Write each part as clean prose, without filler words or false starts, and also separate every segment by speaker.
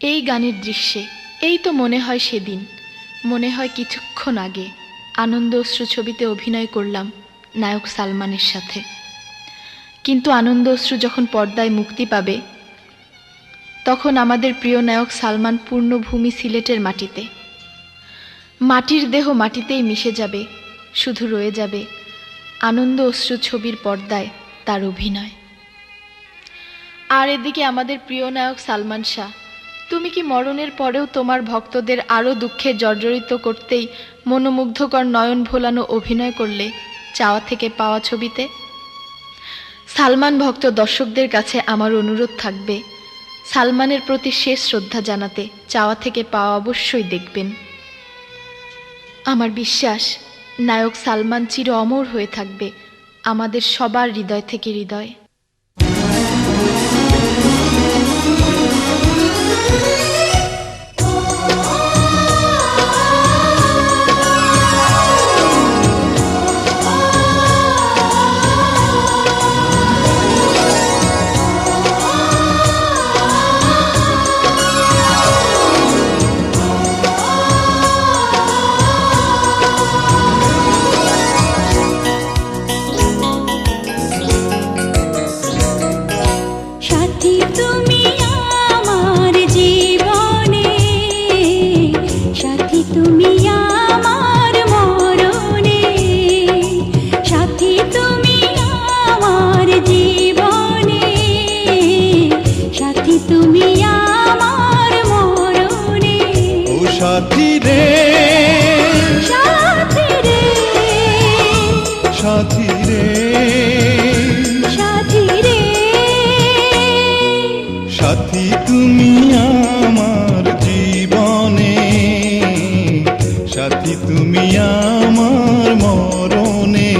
Speaker 1: এই গানের দৃশ্যে এই তো মনে হয় সেদিন, মনে হয় কিছুক্ষণ আগে আনন্দ অশ্রু ছবিতে অভিনয় করলাম নায়ক সালমানের সাথে। কিন্তু আনন্দ অশ্রু যখন পর্দায় মুক্তি পাবে, তখন আমাদের প্রিয় নায়ক সালমান পূর্ণভূমি সিলেটের মাটিতে। মাটির দেহ মাটিতেই মিশে যাবে, শুধু রয়ে যাবে আনন্দ অশ্রু ছবির পর্দায় তার অভিনয়। আর এদিকে আমাদের প্রিয় নায়ক সালমান শাহ, তুমি কি মরণের পরেও তোমার ভক্তদের আরও দুঃখে জর্জরিত করতেই মনোমুগ্ধকর নয়ন ভোলানো অভিনয় করলে চাওয়া থেকে পাওয়া ছবিতে? সালমান ভক্ত দর্শকদের কাছে আমার অনুরোধ থাকবে, সালমানের প্রতি শেষ শ্রদ্ধা জানাতে চাওয়া থেকে পাওয়া অবশ্যই দেখবেন। আমার বিশ্বাস, নায়ক সালমান চির অমর হয়ে থাকবে আমাদের সবার হৃদয় থেকে হৃদয়ে।
Speaker 2: সাথী রে, সাথী রে, সাথী রে, সাথী রে, সাথী তুমি আমার জীবনে, সাথী তুমি আমার মরণে।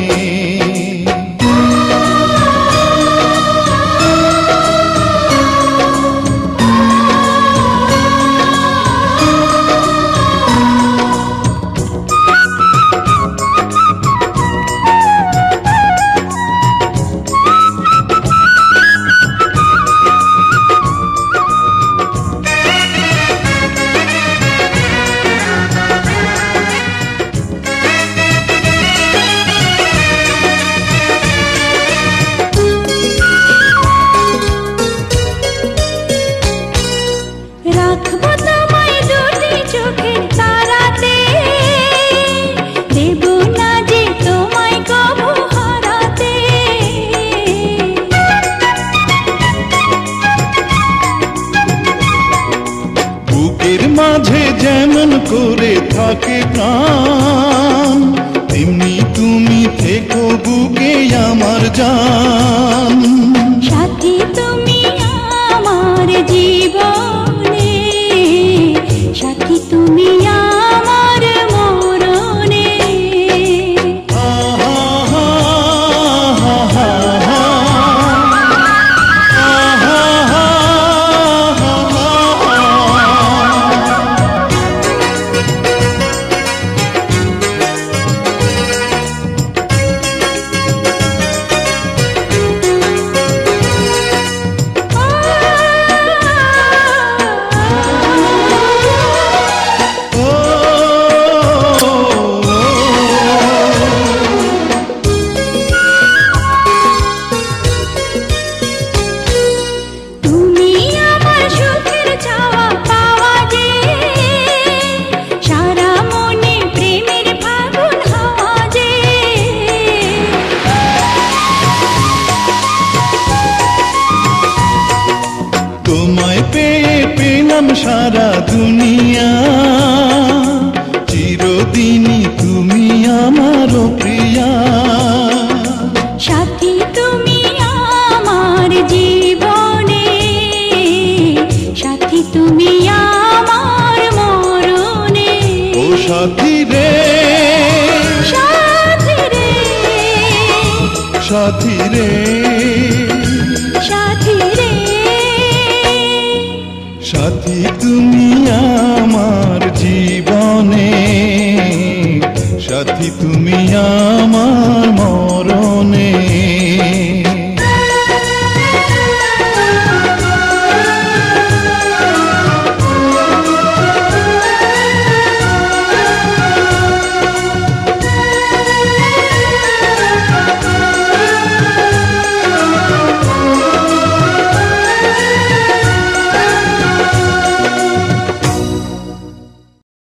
Speaker 2: মাঝে যেমন করে থাকে প্রাণ, তেমনি তুমি থেকো বুকে আমার জান। সাথী তুমি আমার জীবনে, সাথী তুমি আমার মরণে। তোমায় পেয়ে পেলাম সারা দুনিয়া, চিরদিনই তুমি আমার প্রিয়া। সাথী তুমি আমার জীবনে, সাথী তুমি আমার মরণে। ও সাথী রে, সাথী রে, সাথী রে, সাথী রে, সাথী তুমি আমার জীবনে, সাথী তুমি আমার মরণে।